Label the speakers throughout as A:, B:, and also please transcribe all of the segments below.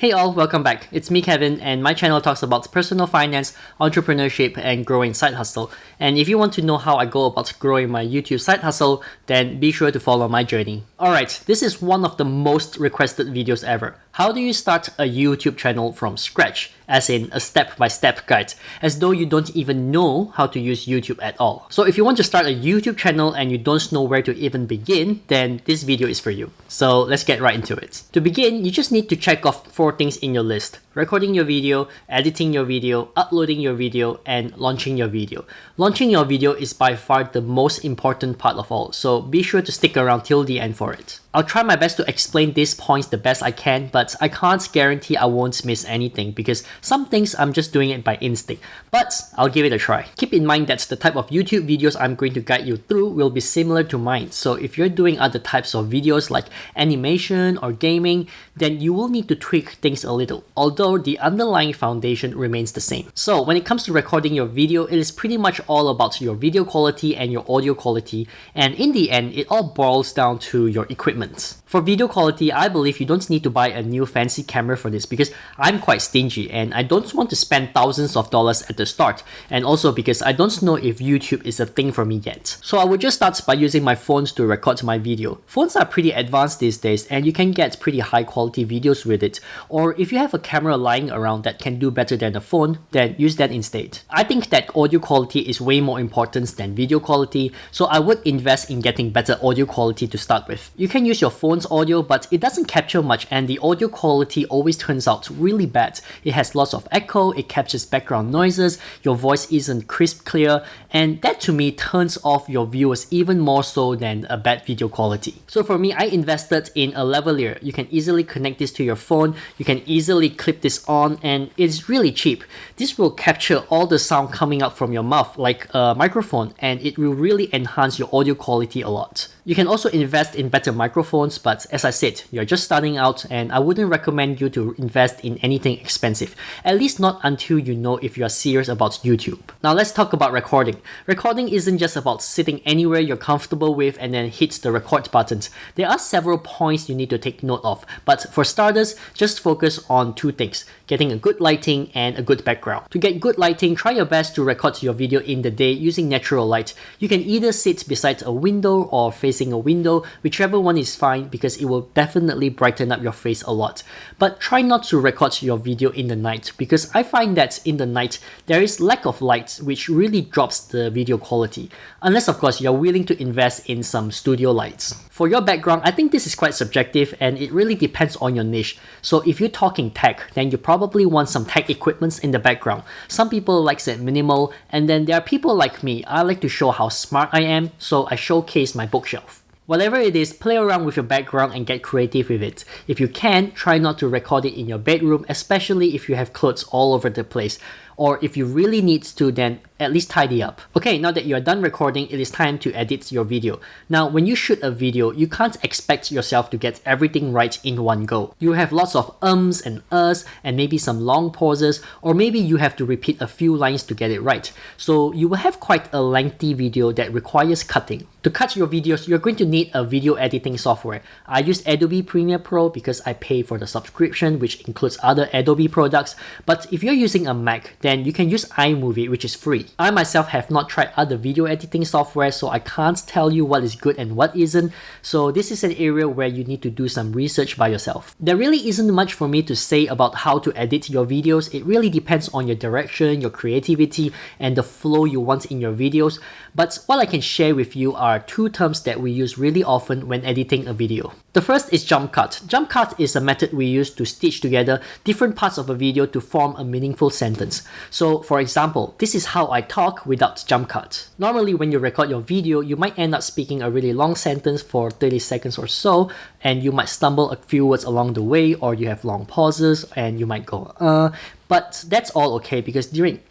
A: Hey all, welcome back. It's me Kevin and my channel talks about personal finance, entrepreneurship and growing side hustle. And if you want to know how I go about growing my YouTube side hustle, then be sure to follow my journey. Alright, this is one of the most requested videos ever. How do you start a YouTube channel from scratch? As in a step-by-step guide, as though you don't even know how to use YouTube at all. So if you want to start a YouTube channel and you don't know where to even begin, then this video is for you. So let's get right into it. To begin, you just need to check off 4 things in your list: recording your video, editing your video, uploading your video, and launching your video. Launching your video is by far the most important part of all, so be sure to stick around till the end for it. I'll try my best to explain these points the best I can, but I can't guarantee I won't miss anything because some things I'm just doing it by instinct, but I'll give it a try. Keep in mind that the type of YouTube videos I'm going to guide you through will be similar to mine, so if you're doing other types of videos like animation or gaming, then you will need to tweak things a little, although the underlying foundation remains the same. So when it comes to recording your video, it is pretty much all about your video quality and your audio quality, and in the end, it all boils down to your equipment. For video quality, I believe you don't need to buy a new fancy camera for this because I'm quite stingy and I don't want to spend thousands of dollars at the start, and also because I don't know if YouTube is a thing for me yet. So I would just start by using my phones to record my video. Phones are pretty advanced these days and you can get pretty high quality videos with it, or if you have a camera lying around that can do better than a phone, then use that instead. I think that audio quality is way more important than video quality, so I would invest in getting better audio quality to start with. You can use your phone's audio, but it doesn't capture much and the audio quality always turns out really bad. It has lots of echo, it captures background noises, your voice isn't crisp clear, and that to me turns off your viewers even more so than a bad video quality. So for me, I invested in a lavalier. You can easily connect this to your phone, you can easily clip this on, and it's really cheap. This will capture all the sound coming out from your mouth like a microphone, and it will really enhance your audio quality a lot. You can also invest in better microphones, but as I said, you're just starting out and I wouldn't recommend you to invest in anything expensive, at least not until you know if you are serious about YouTube. Now let's talk about recording. Recording isn't just about sitting anywhere you're comfortable with and then hit the record buttons. There are several points you need to take note of, but for starters, just focus on 2 things: getting a good lighting and a good background. To get good lighting, try your best to record your video in the day using natural light. You can either sit beside a window or facing a window, whichever one is fine because it will definitely brighten up your face a lot. But try not to record your video in the night because I find that in the night there is lack of light which really drops the video quality, unless of course you're willing to invest in some studio lights. For your background, I think this is quite subjective and it really depends on your niche. So if you're talking tech, then you probably want some tech equipments in the background. Some people like it minimal, and then there are people like me. I like to show how smart I am, so I showcase my bookshelf. Whatever it is, play around with your background and get creative with it. If you can, try not to record it in your bedroom, especially if you have clothes all over the place. Or if you really need to, then at least tidy up. Okay, now that you are done recording, it is time to edit your video. Now, when you shoot a video, you can't expect yourself to get everything right in one go. You have lots of ums and uhs and maybe some long pauses, or maybe you have to repeat a few lines to get it right. So you will have quite a lengthy video that requires cutting. To cut your videos, you're going to need a video editing software. I use Adobe Premiere Pro because I pay for the subscription, which includes other Adobe products. But if you're using a Mac, then you can use iMovie, which is free. I myself have not tried other video editing software, so I can't tell you what is good and what isn't. So this is an area where you need to do some research by yourself. There really isn't much for me to say about how to edit your videos. It really depends on your direction, your creativity, and the flow you want in your videos. But what I can share with you are 2 terms that we use really often when editing a video. The first is jump cut. Jump cut is a method we use to stitch together different parts of a video to form a meaningful sentence. So for example, this is how I talk without jump cut. Normally when you record your video, you might end up speaking a really long sentence for 30 seconds or so, and you might stumble a few words along the way, or you have long pauses and you might go but that's all okay because it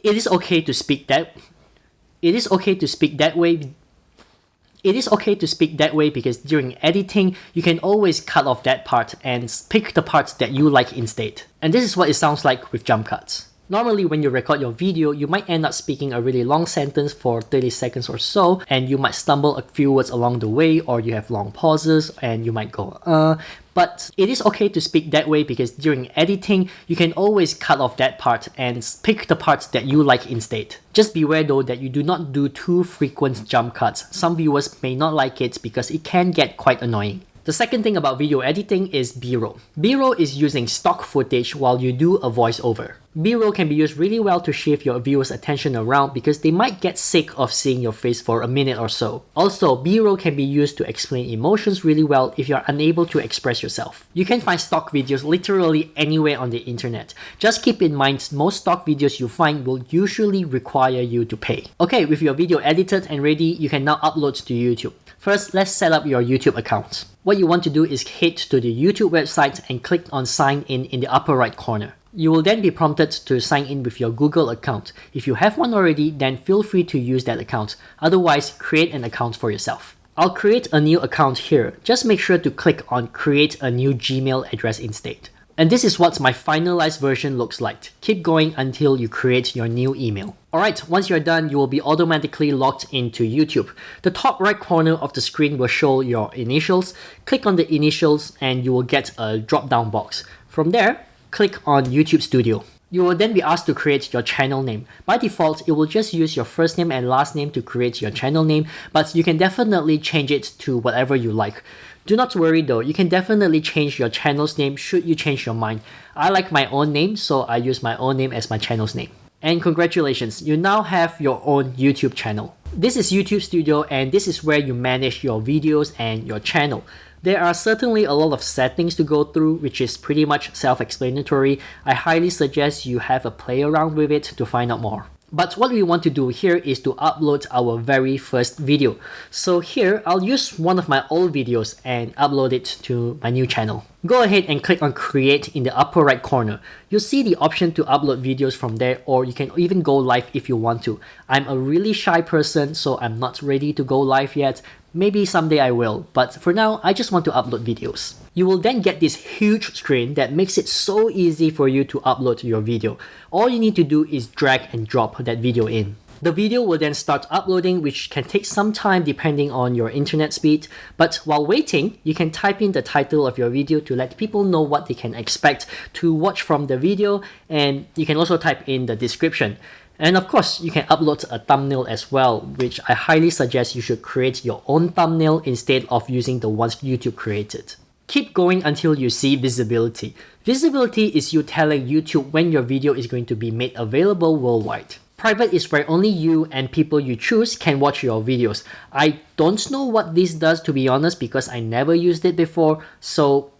A: is okay to speak that way. It is okay to speak that way because during editing, you can always cut off that part and pick the parts that you like instead. And this is what it sounds like with jump cuts. Normally when you record your video, you might end up speaking a really long sentence for 30 seconds or so, and you might stumble a few words along the way, or you have long pauses and you might go But it is okay to speak that way because during editing, you can always cut off that part and pick the parts that you like instead. Just beware though that you do not do too frequent jump cuts. Some viewers may not like it because it can get quite annoying. The second thing about video editing is B-roll. B-roll is using stock footage while you do a voiceover. B-roll can be used really well to shift your viewers' attention around because they might get sick of seeing your face for a minute or so. Also, B-roll can be used to explain emotions really well if you're unable to express yourself. You can find stock videos literally anywhere on the internet. Just keep in mind, most stock videos you find will usually require you to pay. Okay, with your video edited and ready, you can now upload to YouTube. First, let's set up your YouTube account. What you want to do is head to the YouTube website and click on sign in the upper right corner. You will then be prompted to sign in with your Google account. If you have one already, then feel free to use that account. Otherwise, create an account for yourself. I'll create a new account here. Just make sure to click on create a new Gmail address instead. And this is what my finalized version looks like. Keep going until you create your new email. Alright, once you're done, you will be automatically logged into YouTube. The top right corner of the screen will show your initials. Click on the initials and you will get a drop-down box. From there, click on YouTube Studio. You will then be asked to create your channel name. By default, it will just use your first name and last name to create your channel name, but you can definitely change it to whatever you like. Do not worry though, you can definitely change your channel's name should you change your mind. I like my own name, so I use my own name as my channel's name. And congratulations, you now have your own YouTube channel. This is YouTube Studio and this is where you manage your videos and your channel. There are certainly a lot of settings to go through, which is pretty much self-explanatory. I highly suggest you have a play around with it to find out more. But what we want to do here is to upload our very first video. So here, I'll use one of my old videos and upload it to my new channel. Go ahead and click on create in the upper right corner. You'll see the option to upload videos from there, or you can even go live if you want to. I'm a really shy person, so I'm not ready to go live yet. Maybe someday I will, but for now, I just want to upload videos. You will then get this huge screen that makes it so easy for you to upload your video. All you need to do is drag and drop that video in. The video will then start uploading, which can take some time depending on your internet speed. But while waiting, you can type in the title of your video to let people know what they can expect to watch from the video, and you can also type in the description. And of course, you can upload a thumbnail as well, which I highly suggest you should create your own thumbnail instead of using the ones YouTube created. Keep going until you see visibility. Visibility is you telling YouTube when your video is going to be made available worldwide. Private is where only you and people you choose can watch your videos. I don't know what this does, to be honest, because I never used it before, so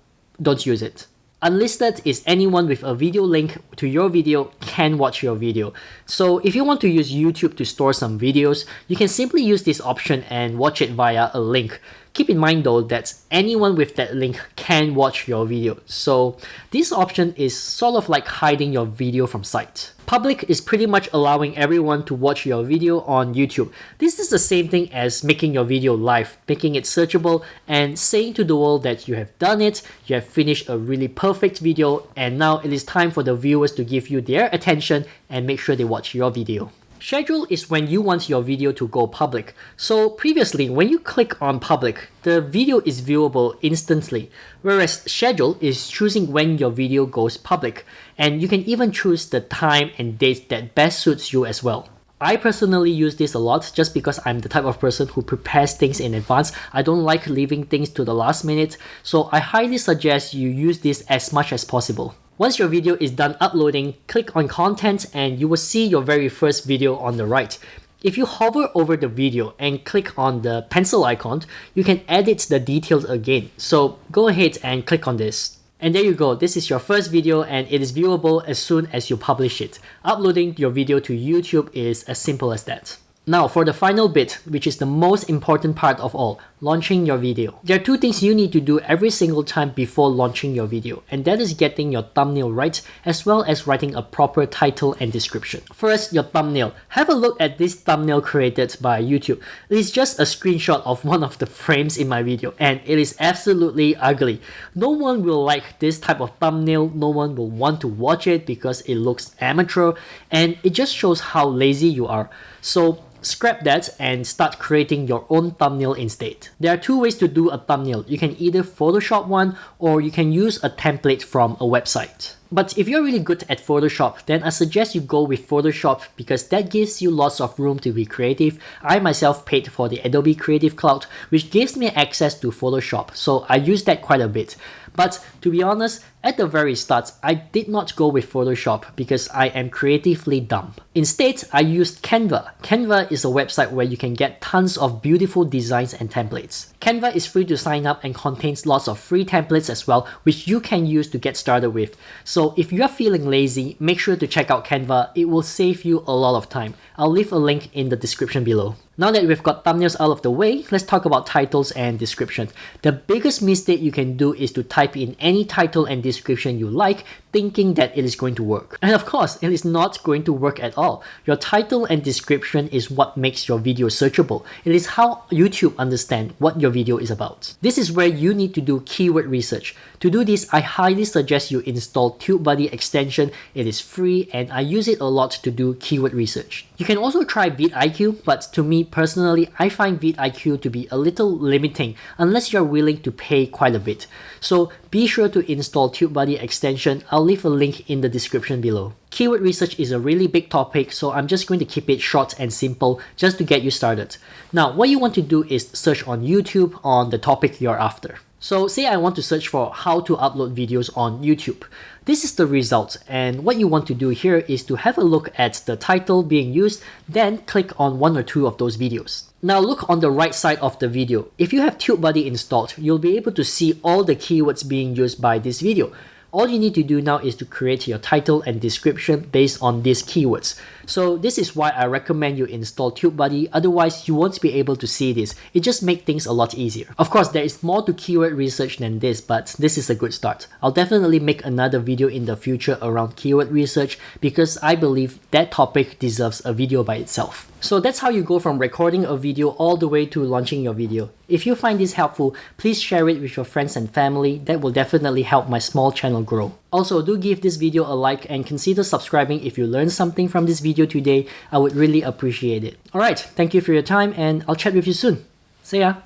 A: don't use it. Unlisted is anyone with a video link to your video can watch your video. So if you want to use YouTube to store some videos, you can simply use this option and watch it via a link. Keep in mind though that anyone with that link can watch your video. So this option is sort of like hiding your video from sight. Public is pretty much allowing everyone to watch your video on YouTube. This is the same thing as making your video live, making it searchable and saying to the world that you have done it, you have finished a really perfect video, and now it is time for the viewers to give you their attention and make sure they watch your video. Schedule is when you want your video to go public. So previously, when you click on public, the video is viewable instantly, whereas schedule is choosing when your video goes public, and you can even choose the time and date that best suits you as well. I personally use this a lot just because I'm the type of person who prepares things in advance. I don't like leaving things to the last minute, so I highly suggest you use this as much as possible. Once your video is done uploading, click on content and you will see your very first video on the right. If you hover over the video and click on the pencil icon, you can edit the details again. So go ahead and click on this. And there you go, this is your first video and it is viewable as soon as you publish it. Uploading your video to YouTube is as simple as that. Now for the final bit, which is the most important part of all, launching your video. There are two things you need to do every single time before launching your video, and that is getting your thumbnail right, as well as writing a proper title and description. First, your thumbnail. Have a look at this thumbnail created by YouTube. It is just a screenshot of one of the frames in my video, and it is absolutely ugly. No one will like this type of thumbnail, no one will want to watch it because it looks amateur, and it just shows how lazy you are. So Scrap that and start creating your own thumbnail instead. There are two ways to do a thumbnail. You can either Photoshop one or you can use a template from a website. But if you're really good at Photoshop, then I suggest you go with Photoshop because that gives you lots of room to be creative. I myself paid for the Adobe Creative Cloud, which gives me access to Photoshop, so I use that quite a bit. But to be honest, at the very start, I did not go with Photoshop because I am creatively dumb. Instead, I used Canva. Canva is a website where you can get tons of beautiful designs and templates. Canva is free to sign up and contains lots of free templates as well, which you can use to get started with. So if you're feeling lazy, make sure to check out Canva. It will save you a lot of time. I'll leave a link in the description below. Now that we've got thumbnails out of the way, let's talk about titles and description. The biggest mistake you can do is to type in any title and description you like, thinking that it is going to work. And of course, it is not going to work at all. Your title and description is what makes your video searchable. It is how YouTube understands what your video is about. This is where you need to do keyword research. To do this, I highly suggest you install TubeBuddy extension. It is free and I use it a lot to do keyword research. You can also try vidIQ, but to me personally, I find vidIQ to be a little limiting unless you're willing to pay quite a bit. So be sure to install TubeBuddy extension. I'll leave a link in the description below. Keyword research is a really big topic, so I'm just going to keep it short and simple just to get you started. Now, what you want to do is search on YouTube on the topic you're after. So say I want to search for how to upload videos on YouTube. This is the result, and what you want to do here is to have a look at the title being used, then click on one or two of those videos. Now look on the right side of the video. If you have TubeBuddy installed, you'll be able to see all the keywords being used by this video. All you need to do now is to create your title and description based on these keywords. So this is why I recommend you install TubeBuddy, otherwise you won't be able to see this. It just makes things a lot easier. Of course, there is more to keyword research than this, but this is a good start. I'll definitely make another video in the future around keyword research because I believe that topic deserves a video by itself. So that's how you go from recording a video all the way to launching your video. If you find this helpful, please share it with your friends and family. That will definitely help my small channel grow. Also, do give this video a like and consider subscribing if you learned something from this video today. I would really appreciate it. Alright, thank you for your time and I'll chat with you soon. See ya!